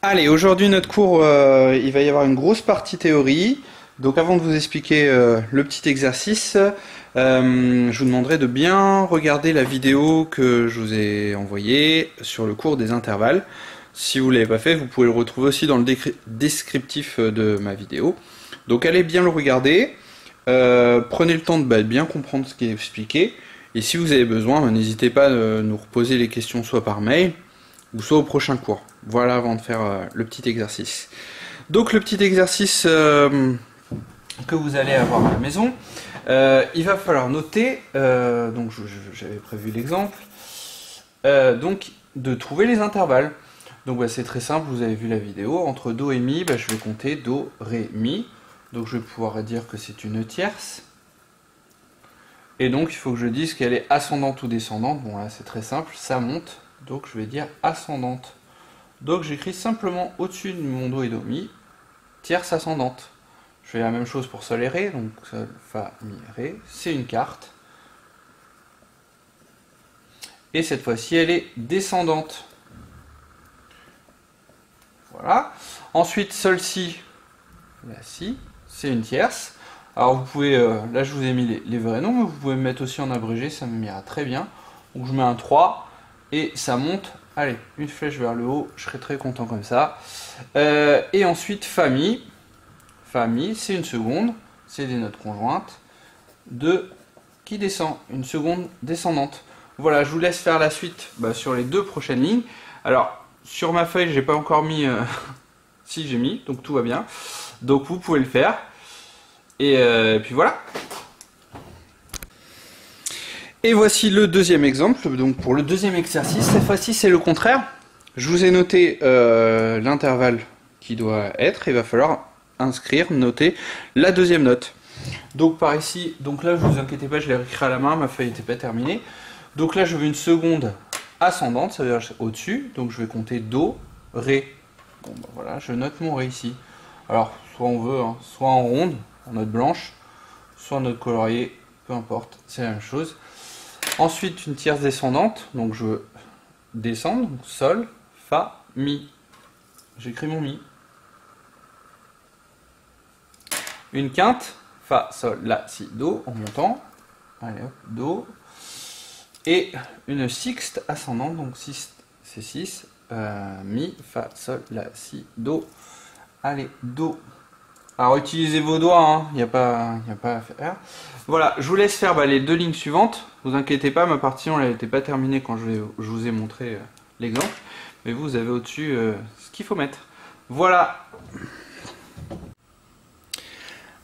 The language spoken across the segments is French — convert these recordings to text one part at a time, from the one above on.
Allez, aujourd'hui notre cours, il va y avoir une grosse partie théorie. Donc avant de vous expliquer le petit exercice, je vous demanderai de bien regarder la vidéo que je vous ai envoyée sur le cours des intervalles. Si vous ne l'avez pas fait, vous pouvez le retrouver aussi dans le descriptif de ma vidéo. Donc allez bien le regarder, prenez le temps de bien comprendre ce qui est expliqué. Et si vous avez besoin, n'hésitez pas à nous reposer les questions soit par mail, ou soit au prochain cours. Voilà, avant de faire le petit exercice. Donc le petit exercice que vous allez avoir à la maison, il va falloir noter, donc j'avais prévu l'exemple, donc de trouver les intervalles. Donc c'est très simple, vous avez vu la vidéo, entre Do et Mi, je vais compter Do, Ré, Mi. Donc je vais pouvoir dire que c'est une tierce. Et donc il faut que je dise qu'elle est ascendante ou descendante. Bon là c'est très simple, ça monte. Donc je vais dire ascendante. Donc j'écris simplement au-dessus de mon Do et Do, Mi, tierce ascendante. Je fais la même chose pour Sol et Ré, donc Sol, Fa, Mi, Ré, c'est une quarte. Et cette fois-ci elle est descendante. Voilà. Ensuite Sol, Si, La, Si, c'est une tierce. Alors vous pouvez, là je vous ai mis les vrais noms, mais vous pouvez me mettre aussi en abrégé, ça m'ira très bien. Donc je mets un 3. Et ça monte, allez, une flèche vers le haut, je serai très content comme ça. Et ensuite, Fa, Mi. Fa, Mi, c'est une seconde, c'est des notes conjointes. 2 qui descend, une seconde descendante. Voilà, je vous laisse faire la suite sur les deux prochaines lignes. Alors, sur ma feuille, j'ai pas encore mis... si, j'ai mis, donc tout va bien. Donc vous pouvez le faire. Et puis voilà. Et voici le deuxième exemple. Donc pour le deuxième exercice, cette fois-ci c'est le contraire. Je vous ai noté l'intervalle qui doit être. Il va falloir inscrire, noter la deuxième note. Donc par ici, donc là, vous inquiétez pas, je l'ai écrit à la main, ma feuille n'était pas terminée. Donc là, je veux une seconde ascendante, ça veut dire au-dessus. Donc je vais compter Do, Ré. Bon voilà, je note mon Ré ici. Alors soit on veut, hein, soit en ronde, en note blanche, soit en note coloriée, peu importe, c'est la même chose. Ensuite, une tierce descendante, donc je veux descendre, donc Sol, Fa, Mi. J'écris mon Mi. Une quinte, Fa, Sol, La, Si, Do, en montant. Allez hop, Do. Et une sixte ascendante, donc 6, c'est 6. Mi, Fa, Sol, La, Si, Do. Allez, Do. Alors utilisez vos doigts, il n'y a pas à faire. Voilà, je vous laisse faire les deux lignes suivantes. Vous inquiétez pas, ma partie elle n'était pas terminée quand je vous ai montré l'exemple. Mais vous avez au-dessus ce qu'il faut mettre. Voilà.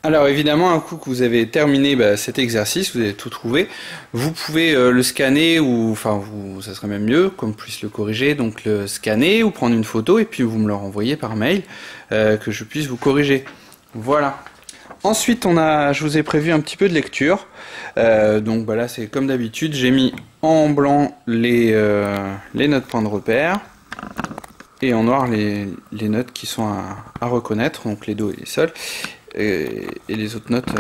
Alors évidemment, un coup que vous avez terminé cet exercice, vous avez tout trouvé, vous pouvez le scanner, ou enfin ça serait même mieux qu'on puisse le corriger, donc le scanner ou prendre une photo et puis vous me le renvoyez par mail, que je puisse vous corriger. Voilà. Ensuite, je vous ai prévu un petit peu de lecture. Donc là, c'est comme d'habitude, j'ai mis en blanc les notes points de repère et en noir les notes qui sont à reconnaître, donc les Do et les Sol, et les autres notes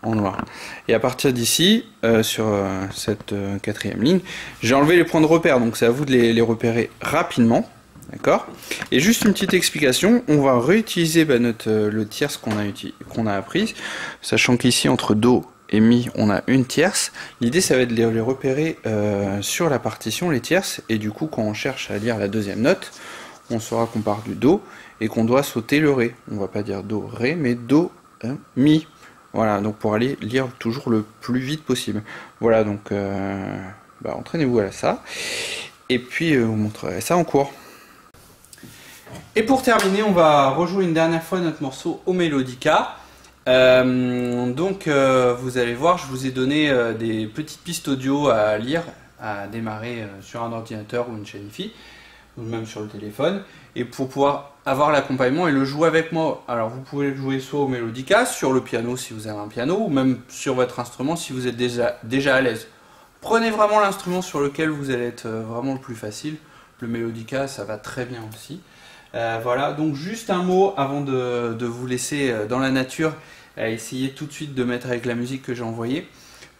en noir. Et à partir d'ici, sur cette quatrième ligne, j'ai enlevé les points de repère, donc c'est à vous de les repérer rapidement. D'accord. Et juste une petite explication, on va réutiliser le tierce qu'on a appris, sachant qu'ici entre Do et Mi on a une tierce. L'idée ça va être de les repérer sur la partition, les tierces, et du coup quand on cherche à lire la deuxième note, on saura qu'on part du Do et qu'on doit sauter le Ré. On va pas dire Do, Ré, mais Do, Mi. Voilà, donc pour aller lire toujours le plus vite possible. Voilà, donc entraînez-vous à ça, et puis vous montrerez ça en cours. Et pour terminer, on va rejouer une dernière fois notre morceau au Mélodica. Vous allez voir, je vous ai donné des petites pistes audio à lire, à démarrer sur un ordinateur ou une chaîne IFI, ou même sur le téléphone. Et pour pouvoir avoir l'accompagnement et le jouer avec moi, alors vous pouvez le jouer soit au Mélodica, sur le piano si vous avez un piano, ou même sur votre instrument si vous êtes déjà à l'aise. Prenez vraiment l'instrument sur lequel vous allez être vraiment le plus facile. Le Mélodica, ça va très bien aussi. Voilà, donc juste un mot avant de vous laisser dans la nature, essayez tout de suite de mettre avec la musique que j'ai envoyée.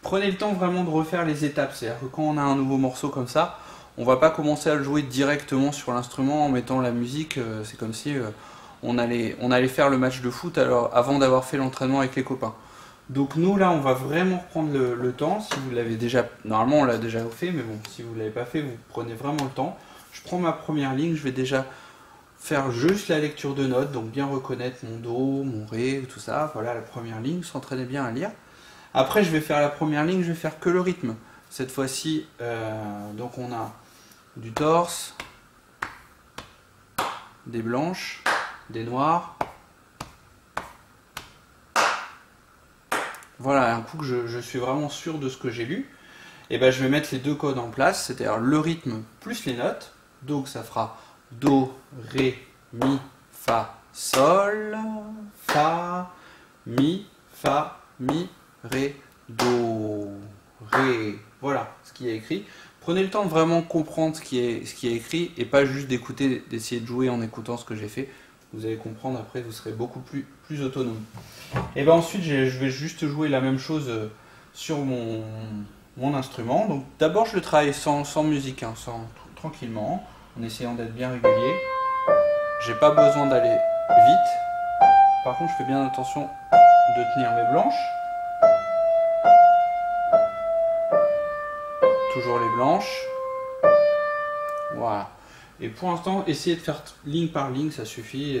Prenez le temps vraiment de refaire les étapes, c'est-à-dire que quand on a un nouveau morceau comme ça, On va pas commencer à le jouer directement sur l'instrument en mettant la musique, c'est comme si on allait faire le match de foot alors, avant d'avoir fait l'entraînement avec les copains. Donc nous là on va vraiment reprendre le temps, si vous l'avez déjà, normalement on l'a déjà fait, mais bon, si vous ne l'avez pas fait, vous prenez vraiment le temps. Je prends ma première ligne, je vais déjà faire juste la lecture de notes, donc bien reconnaître mon Do, mon Ré, tout ça, voilà la première ligne, s'entraîner bien à lire. Après je vais faire la première ligne, je vais faire que le rythme. Cette fois-ci, donc on a du torse, des blanches, des noirs. Voilà, un coup que je suis vraiment sûr de ce que j'ai lu, et ben je vais mettre les deux codes en place, c'est-à-dire le rythme plus les notes. Donc ça fera Do, Ré, Mi, Fa, Sol, Fa, Mi, Ré, Do, Ré. Voilà ce qui est écrit. Prenez le temps de vraiment comprendre ce qui est écrit et pas juste d'écouter, d'essayer de jouer en écoutant ce que j'ai fait. Vous allez comprendre après, vous serez beaucoup plus autonome. Et ben ensuite, je vais juste jouer la même chose sur mon instrument. Donc d'abord, je le travaille sans musique, hein, tranquillement, en essayant d'être bien régulier. J'ai pas besoin d'aller vite. Par contre, je fais bien attention de tenir mes blanches. Toujours les blanches. Voilà. Et pour l'instant, essayez de faire ligne par ligne, ça suffit.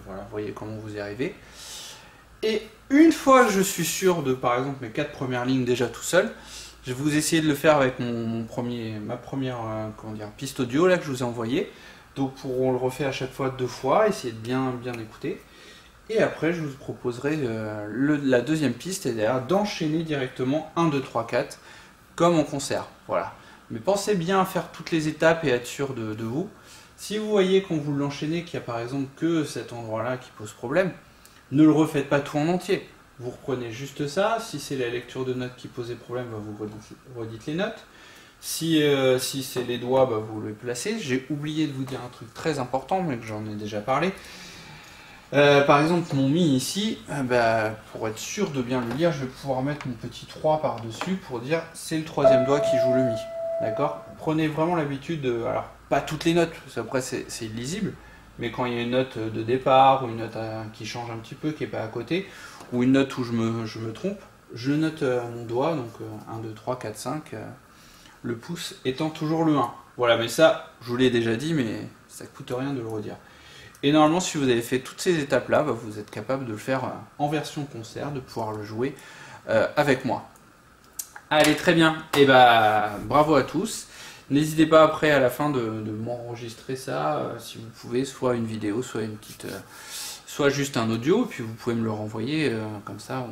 Voilà, vous voyez comment vous y arrivez. Et une fois que je suis sûr de, par exemple, mes 4 premières lignes déjà tout seul, je vais vous essayer de le faire avec ma première piste audio là, que je vous ai envoyée. Donc on le refait à chaque fois 2 fois, essayez de bien écouter. Et après, je vous proposerai la deuxième piste, c'est-à-dire d'enchaîner directement 1, 2, 3, 4, comme en concert. Voilà. Mais pensez bien à faire toutes les étapes et être sûr de vous. Si vous voyez quand vous l'enchaînez qu'il y a par exemple que cet endroit-là qui pose problème, ne le refaites pas tout en entier. Vous reprenez juste ça. Si c'est la lecture de notes qui posait problème, bah vous redites les notes. Si c'est les doigts, bah vous les placez. J'ai oublié de vous dire un truc très important, mais que j'en ai déjà parlé. Par exemple, mon Mi ici, pour être sûr de bien le lire, je vais pouvoir mettre mon petit 3 par-dessus pour dire c'est le 3e doigt qui joue le Mi. D'accord? Prenez vraiment l'habitude de... Alors, pas toutes les notes, parce qu'après c'est illisible, mais quand il y a une note de départ, ou une note qui change un petit peu, qui n'est pas à côté, ou une note où je me trompe, je note mon doigt, donc 1, 2, 3, 4, 5, le pouce étant toujours le 1. Voilà, mais ça, je vous l'ai déjà dit, mais ça ne coûte rien de le redire. Et normalement, si vous avez fait toutes ces étapes-là, vous êtes capable de le faire en version concert, de pouvoir le jouer avec moi. Allez, très bien. Et bravo à tous. N'hésitez pas après, à la fin, de m'enregistrer ça, si vous pouvez, soit une vidéo, soit une petite, soit juste un audio, et puis vous pouvez me le renvoyer, comme ça,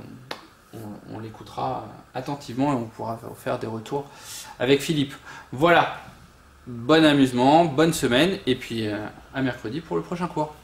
on l'écoutera attentivement et on pourra faire des retours avec Philippe. Voilà. Bon amusement, bonne semaine, et puis à mercredi pour le prochain cours.